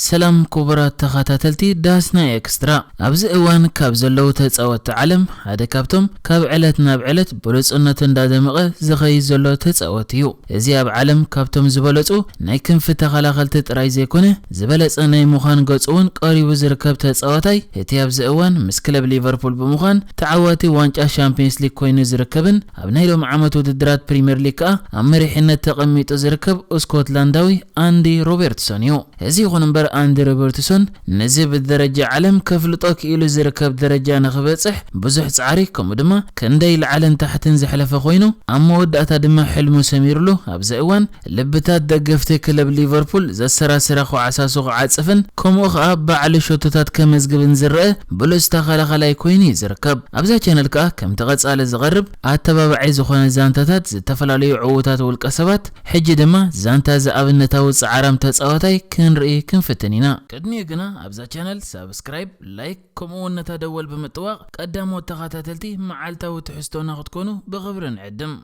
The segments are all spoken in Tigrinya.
سلام كبرات تخاتلتي داسنا اكسترا ابز اوان كاب زلو تصوت عالم هذا كابتم كاب علتنا بعلت بلصنتن دادمقه زخي زلو تصوتيو ازي اب عالم كابتم زبلصو ناي كنف تخلاخلت طراي زيكونه زبلص ناي مخان غصون قريب زركب تصوتاي هتي ابز اوان مس كلب ليفربول بمخان تعواتي وانጫ شامبيونز ليج كوين زركبن اب نايلوم عامتو ددرات بريمير ليج امريحنت تقميطو زركب اسكوتلانداوي اندي روبرتسونيو ازي خنبر اندي روبرتسون نزي بالدرجه عالم كفلطو كيلو زركب درجه نخبصح بزح صعري كمدما كندي العالم تحتن زحلفه خوينو اما وداتا دما حلمو سميرلو ابز اوان لبتات دغفتي كلب ليفربول زسراسره خو عساسو عصفن كمو خا بعل شوتات كمزغبن زرئ بلوس تخلخلاي كويني زركب ابزا چانل كا كم تقصال زغرب اتبابعي زخونه زانتات زتفلاليو عوتات والقسبات حجي دما زانتا زابنتاو صعرام تصاوتاي كنري كنفتنينا قدمي غنا ابزا چانل سبسكرايب لايك كومون نتدول بمطواق قدامو تخاتلتي معالتاو تحستونا خدكونو بغبرن عدم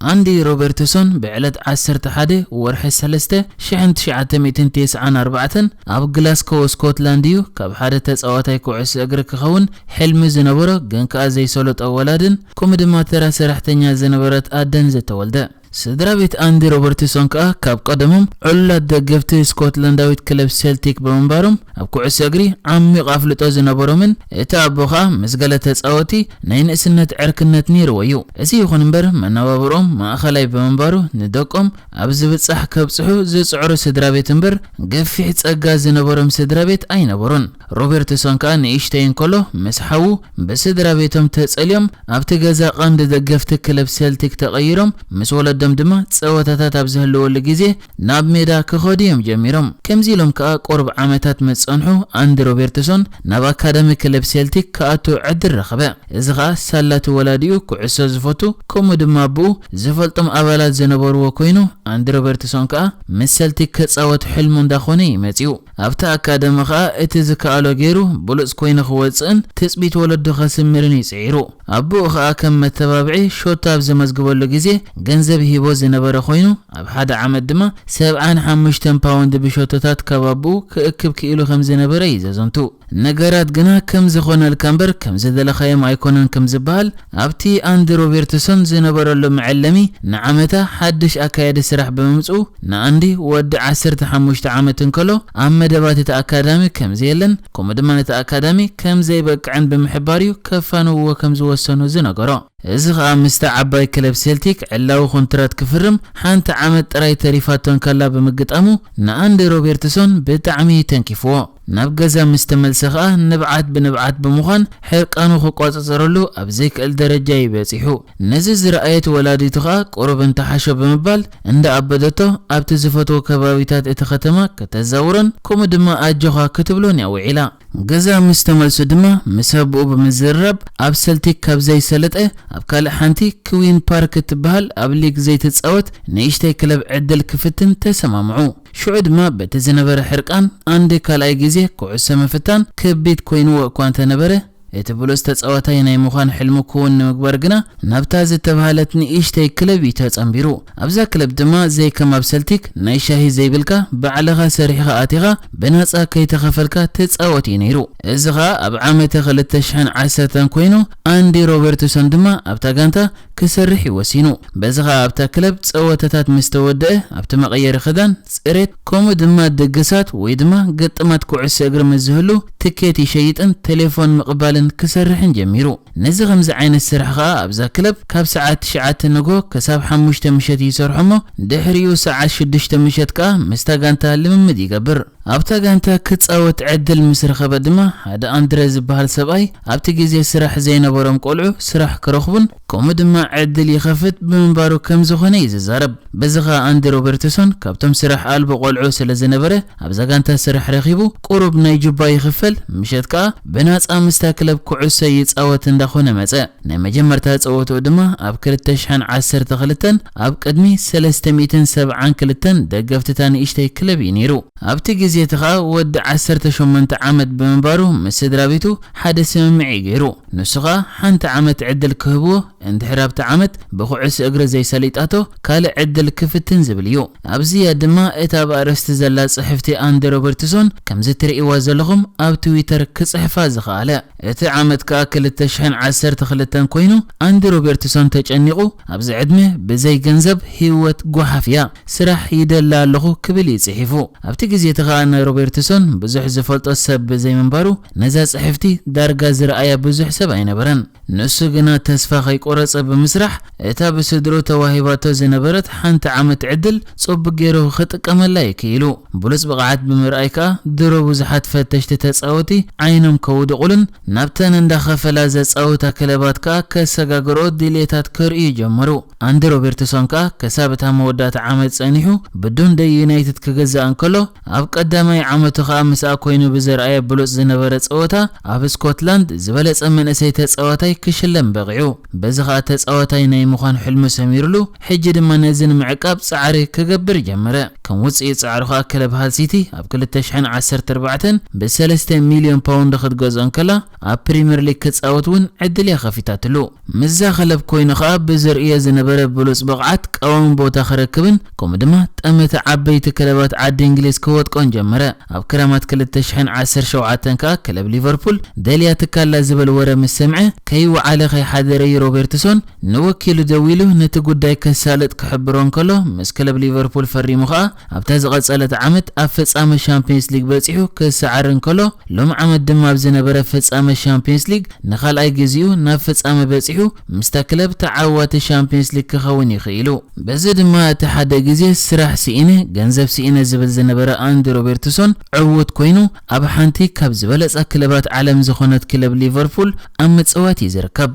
اندي روبرتسون بعلت 11 ورح 3 شحنت 1994 اب غلاسكو سكوتلانديو كاب حدا تصاوتاي كوعس اغر كخون حلم زنبره غنكا زي سولط اولادن كومدما ترا سرحتنيا زنبرت ادن زتولده سدرابيت اندي روبرتسون كاب قدمهم علا دغفتي سكوتلانداويت كلب سيلتيك بمنبارم اب كوعس اغري عمي قافلطو زنبرمن اتا ابوخا مسغله تصاوتي ناين اسنت عركنت نير ويو ازي يخون امبر منابابروم ما خلاي بمنبارو ندقم ابز بصح كبصحو زصعر سدرابيت امبر غفي صغا زنبرم سدرابيت اينبرون روبرتسون كان ايشتين كولو مسحو بسدرابيتم تصليم ابت غزا قند دغفت كلب سيلتيك تغيرم مسوله دمدما صوتاتات ابزهلو لغيزه ناب ميدا كخوديم جميرم كمزيلم كا قرب عامتات مصنحو اند روبرتسون ناب اكاديمي كلب سيلتيك كاتو عدر رخبه ازغا سالات ولاديو كعسو زفوتو كومدما بو زفلطم ابالات زنبرو كوينو اند روبرتسون كا مسلتيك كصوت حلمو اندخوني مصيو ابتا اكاديمي كا اتزكالو غيرو بلص كوين خوصن تصبيت ولدو خسمرني صيرو ابو خا كم متبابعي شوتاب زمزغبلو غيزه ገንዘብ ሂቦ ዝነበረ ኮይኑ ኣብ ሓደ ዓመት ድማ 75 ፓውንድ ብሾቶታት ከባቡ ክእክብ ክኢሉ ከም ዝነበረ ይዘዘንቱ ነገራት ግና ከም ዝኾነ ልካምበር ከም ዘደለኸየም ኣይኮነን ከም ዝበሃል ኣብቲ አንዲ ሮበርትሰን ዝነበረሉ መዓለሚ ንዓመታ ሓድሽ ኣካያዲ ስራሕ በመምጹ ንአንዲ ወዲ 15 ዓመት እንከሎ ኣብ መደባት እቲ ኣካዳሚ ከም ዘየለን ኮመድማ እቲ ኣካዳሚ ከም ዘይበቅዕን ብምሕባርዩ ከፋንዎ ከም ዝወሰኑ ዝነገሮ እዚ ኸ ምስታ ዓባይ ክለብ ሴልቲክ ዕላው ኮንትራት ክፍርም ሓንቲ ዓመት ጥራይ ተሪፋቶን ከላ ብምግጣሙ ንአንዲ ሮበርትሰን ብጣዕሚ ተንኪፍዎ ናብ ገዛ ምስተመልሰኻ ንብዓት ብንብዓት በመዃን ሕርቃኑ ክቋጽጽረሉ ኣብ ዘይክእል ደረጃ ይበጽሑ ነዚ ዝረኣየት ወላዲቱኻ ቆርበን ተሓሾ ብምባል እንደ ኣበደቶ ኣብቲ ዝፈትዎ ከባቢታት እቲ ከተማ ከተዛውረን ከምኡ ድማ ኣጆኻ ክትብሎን ያውዒላ ገዛ ምስተመልሱ ድማ ምሰብኡ ብምዝረብ ኣብ ሰልቲክ ካብ ዘይሰለጠ ኣብ ካልእ ሓንቲ ክዊን ፓርክ ትበሃል ኣብ ሊግ ዘይትጻወት ንእሽተይ ክለብ ዕድል ክፍትን ተሰማምዑ شعود ما بتزنبر حرقان عندي كالاي غيزه كعسه مفتان كبيت كوينو كوانت نبره اتبلوس تصاوتاي ناي مخان حلمو كون مغبر غنا نابتا زتبهالتني ايشتي كلبي تصامبيرو ابزا كلب دما زي كما بسلتيك ناي شاهي زي بلكا بعلغا سريحه اتيغا بنصا كيتخفلكا تصاوتي نيرو ازغا اب عامه 2010 كوينو اندي روبرتسون دما ابتا غانتا كسرح وسينو بزغا ابتا كلب صوتات مستوده ابتا مغير خدان صريت كوم دما دغسات وي دما غطمات كعسه اغر مزهلو تكيت يشيطن تليفون مقبالن كسرحن جميرو نزي خمس عين السرحه ابزا كلب كاب ساعات شعات نغو كساب 5 مشت يسرحمو دحريو ساعات 6 مشت كا مستغانتا لممد يغبر ابتا غانتا كتصاوت عدل مسرخه بدما هذا اندرز بحال سباي ابتي غزي سرح زينبرم قلعو سرح كرخبن كوم دما عدل يخفت بمنبارو كم زخونه يزرب بزغا اندي روبرتسون كابتم سرح قلب قلعو سلازنبره ابزا غانتا سرح رخيبو قرب ناي جبا يخفل مشتكا بناص امستا ክለብ ኩዕሶ ይጻወት እንዳኾነ መጸ ናይ መጀመርታ ጸወቱ ድማ ኣብ 2012 ኣብ ቅድሚ 372 ደገፍትታ ንእሽተይ ክለብ ነይሩ ኣብቲ ግዜ ተኻ ወዲ 18 ዓመት ብምንባሩ ምስ ስድራቤቱ ሓደ ስምምዕ ገይሩ ንሱኻ ሓንቲ ዓመት ዕድል ክህብዎ እንድሕር ኣብቲ ዓመት ብኩዕሶ እግሪ ዘይሰሊጣቶ ካልእ ዕድል ክፍትን ዝብል እዩ ኣብዚ ድማ እታ ኣርእስቲ ዘላ ጽሕፍቲ ኣንዲ ሮበርትሶን ከምዚ ትርእይዋ ዘለኹም ኣብ ትዊተር ክጽሕፋ ዝኽኣለ እቲ ዓመት ከ 2012 ኮይኑ ኣንዲ ሮበርትሶን ተጨኒቑ ኣብዚ ዕድመ ብዘይ ገንዘብ ህይወት ጓሓፍያ ስራሕ ይደላ ኣለኹ ክብል ይጽሒፉ ኣብቲ ግዜ ተኻ ሮበርትሶን ብዙሕ ዝፈልጦ ሰብ ብዘይ ምንባሩ ነዛ ጽሕፍቲ ዳርጋ ዝረኣያ ብዙሕ ሰብ ኣይነበረን ንሱ ግና ተስፋ ከይቆረጸ ብምስራሕ እታ ብስድሩ ተዋሂባቶ ዝነበረት ሓንቲ ዓመት ዕድል ጽቡቕ ገይሩ ክጥቀመላ ይክኢሉ ብሉጽ ብቕዓት ብምርኣይ ከ ድሮ ብዙሓት ፈተሽቲ ተጻወቲ ዓይኖም ከውድቑልን ናብተን እንዳኸፈላ ዘጻወታ ክለባት ከ ከሰጋግሮ ድሌታት ክርእዩ ጀመሩ ኣንዲ ሮበርትሶን ከ ከሳብ እታ መወዳእታ ዓመት ጸኒሑ ብዱን ደ ዩናይትድ ክገዛእ እንከሎ ኣብ ቀዳማይ ዓመቱ ከ ምስኣ ኮይኑ ብዝረኣየ ብሉጽ ዝነበረ ጸወታ ኣብ ስኮትላንድ ዝበለጸ መንእሰይ ተጻዋታይ ክሽለም በቂዑ በዚ ከ ተጻዋታይ ናይ ምዃን ሕልሙ ሰሚሩሉ ሕጂ ድማ ነዚ ንምዕቃብ ጻዕሪ ክገብር ጀመረ ከም ውጽኢት ጻዕሩ ከ ክለብ ሃል ሲቲ ኣብ 2014 ብ3 ሚልዮን ፓውንድ ክትገዝኦ እንከላ ኣብ ፕሪምየር ሊግ ክጻወት ውን ዕድል የኸፊታትሉ ምዛ ክለብ ኮይኑ ከ ብዝርእየ ዝነበረ ብሉጽ ብቕዓት ቀዋሚ ቦታ ክረክብን ከምኡ ድማ ጠመተ ዓበይቲ ክለባት ዓዲ እንግሊዝ ክወጥቆን ጀመረ ኣብ ክረማት 2017 ከ ክለብ ሊቨርፑል ደልያ ትካላ ዝብል ወረ ምስ ሰምዐ ከይወዓለ ከይሓደረ ሮበርትሶን ንወኪሉ ደዊሉ ነቲ ጉዳይ ከሳልጥ ክሕብሮ እንከሎ ምስ ክለብ ሊቨርፑል ፈሪሙ ከ ኣብታ ዝቐጸለት ዓመት ኣብ ፍጻመ ሻምፒዮንስ ሊግ በጺሑ ክሰዓር እንከሎ ሎም ዓመት ድማ ኣብ ዝነበረ ፍጻመ ሻምፒዮንስ ሊግ ንኻልኣይ ግዚኡ ናብ ፍጻመ በጺሑ ምስታ ክለብ ተዓዋቲ ሻምፒዮንስ ሊግ ክኸውን ይኽኢሉ በዚ ድማ እቲ ሓደ ግዜ ስራሕ ሲኢነ ገንዘብ ሲኢነ ዝብል ዝነበረ ኣንዲ ሮበርትሶን ዕውት ኮይኑ ኣብ ሓንቲ ካብ ዝበለጸ ክለባት ዓለም ዝኾነት ክለብ ሊቨርፑል ኣብ መጽዋት ይዝርከብ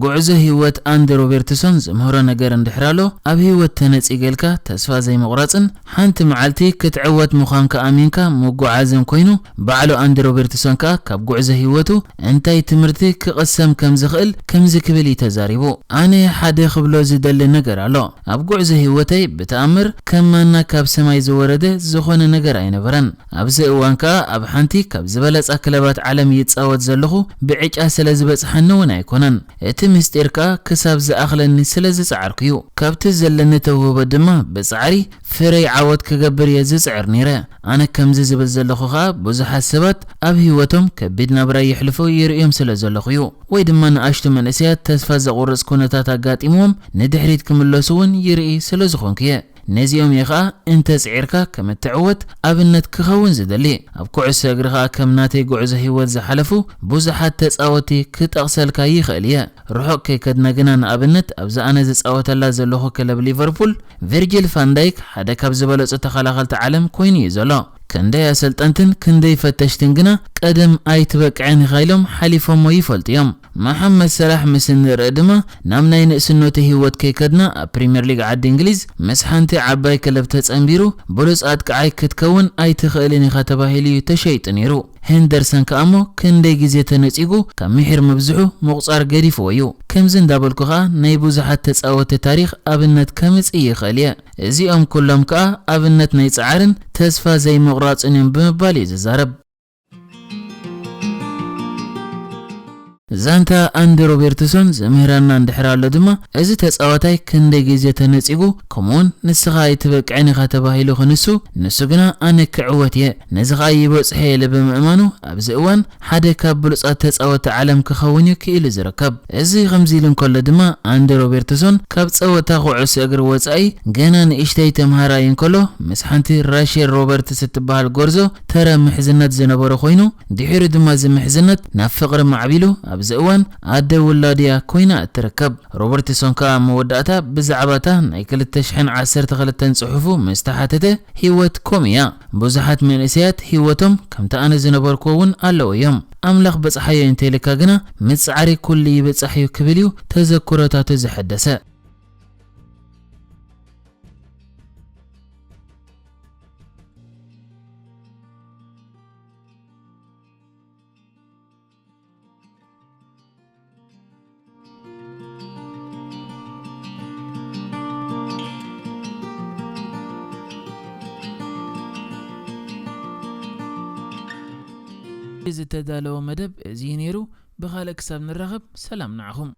ጉዕዞ ህይወት ኣንዲ ሮበርትሶን ዝምህሮ ነገር እንድሕራሎ ኣብ ህይወት ተነጺገልካ ተስፋ ዘይመቁራጽን ሓንቲ መዓልቲ ክትዕወት ምዃንካ ኣሚንካ መጓዓዝን ኮይኑ ባዕሉ ኣንዲ ሮበርትሶን ከ ካብ ጉዕዞ ህይወቱ እንታይ ትምህርቲ ክቕሰም ከም ዝኽእል ከምዚ ክብል ተዛሪቡ ኣነ ሓደ ክብሎ ዝደሊ ነገር ኣሎ ኣብ ጉዕዞ ህይወተይ ብተኣምር ከማና ካብ ሰማይ ዝወረደ ዝኾነ ነገር ኣይነበረን ኣብዚ እዋን ከ ኣብ ሓንቲ ካብ ዝበለጸ ክለባት ዓለም ይጻወት ዘለኹ ብዕጫ ስለ ዝበጽሐኒ ውን ኣይኮነን እቲ ምስጢርካ ክሳብ ዝኣኽለኒ ስለ ዝጻዕርክዩ ካብቲ ዘለኒ ተውህቦ ድማ ብጻዕሪ ፍረይ ዓወት ክገብር የዝጽዕር ነይረ ኣነ ከምዚ ዝብል ዘለኹ ከ ብዙሓት ሰባት ኣብ ህይወቶም ከቢድ ናብራ ይሕልፉ ይርእዮም ስለ ዘለኹዩ ወይ ድማ ንኣሽቱ መንእሰያት ተስፋ ዘቑርጽ ኩነታት ኣጋጢሞም ንድሕሪት ክምለሱ ውን ይርኢ ስለ ዝኾንኩየ ነዚኦም ይኻ እንተ ጽዒርካ ከም እትዕወት ኣብነት ክኸውን ዝደሊ ኣብ ኩዕሶ እግሪ ከ ከም ናተይ ጉዕዞ ህይወት ዝሓለፉ ብዙሓት ተጻወቲ ክጠቕሰልካ ይኽእል እየ ርሑቕ ከይከድና ግና ንኣብነት ኣብዚ ኣነ ዝጻወተላ ዘለኹ ክለብ ሊቨርፑል ቨርጂል ቫንዳይክ ሓደ ካብ ዝበለጹ ተኸላኸልቲ ዓለም ኮይኑ እዩ ዘሎ ክንደይ ኣሰልጠንትን ክንደይ ፈተሽትን ግና ቀደም ኣይትበቅዐን ኢሎም ሓሊፎሞ ይፈልጡ እዮም መሐመድ ሰላሕ ምስ ንርኢ ድማ ናብ ናይ ንእስነቱ ህይወት ከይከድና ኣብ ፕሪምየር ሊግ ዓዲ እንግሊዝ ምስ ሓንቲ ዓባይ ክለብ ተጸንቢሩ ብሉጽ ኣጥቃዓይ ክትከውን ኣይትኽእልን ኢኻ ተባሂሉ ተሸይጡ ነይሩ ሄንደርሰን ከኣሞ ክንደይ ግዜ ተነጺጉ ካብ ምሕር መብዝሑ ምቁጻር ገዲፍዎ እዩ ከምዚ እንዳበልኩ ከ ናይ ብዙሓት ተጻወቲ ታሪኽ ኣብነት ከምጽእ ይኽእል እየ እዚኦም ኩሎም ከ ኣብነት ናይ ጻዕርን ተስፋ ዘይምቑራጽን እዮም ብምባል እዩ ዝዛረብ ዛንታ ኣንዲ ሮበርትሶን ዘምህራና እንድሕራሎ ድማ እዚ ተጻዋታይ ክንደይ ግዜ ተነጺጉ ከምኡን ንስኻ ይትበቅዐን ኢኻ ተባሂሉ ክንሱ ንሱ ግና ኣነ ክዕወት እየ ነዚ ኸ ይበጽሐ ኢሉ ብምእማኑ ኣብዚ እዋን ሓደ ካብ ብሉጻት ተጻወቲ ዓለም ክኸውን ክኢሉ ዝርከብ እዚ ከምዚ ኢሉ እንከሎ ድማ ኣንዲ ሮበርትሶን ካብ ጸወታ ኩዕሶ እግሪ ወጻኢ ገና ንእሽተይ ተምሃራይ እንከሎ ምስ ሓንቲ ራሼል ሮበርትስ እትበሃል ጎርዞ ተረ ምሕዝነት ዝነበረ ኮይኑ ድሒሩ ድማ ዝምሕዝነት ናብ ፍቕሪ ማዕቢሉ ኣብዚ እዋን ኣደ ውላድያ ኮይና እትርከብ ሮበርትሶን ከ መወዳእታ ብዛዕባታ ናይ 2012 ጽሑፉ ምስተሓተተ ህይወት ኮምያ ብዙሓት መንእሰያት ህይወቶም ከምታ ኣነ ዝነበርኩ ውን ኣለዉ እዮም ኣምላኽ በጽሓዮ እንተይልካ ግና ምጽዓሪ ኩሉ ይበጽሕዩ ክብል እዩ ተዘክሮታቱ ዝሐደሰ ዝተዳለወ መደብ እዚ ነይሩ ብኻልእ ክሳብ ንራኸብ ሰላም ንዓኹም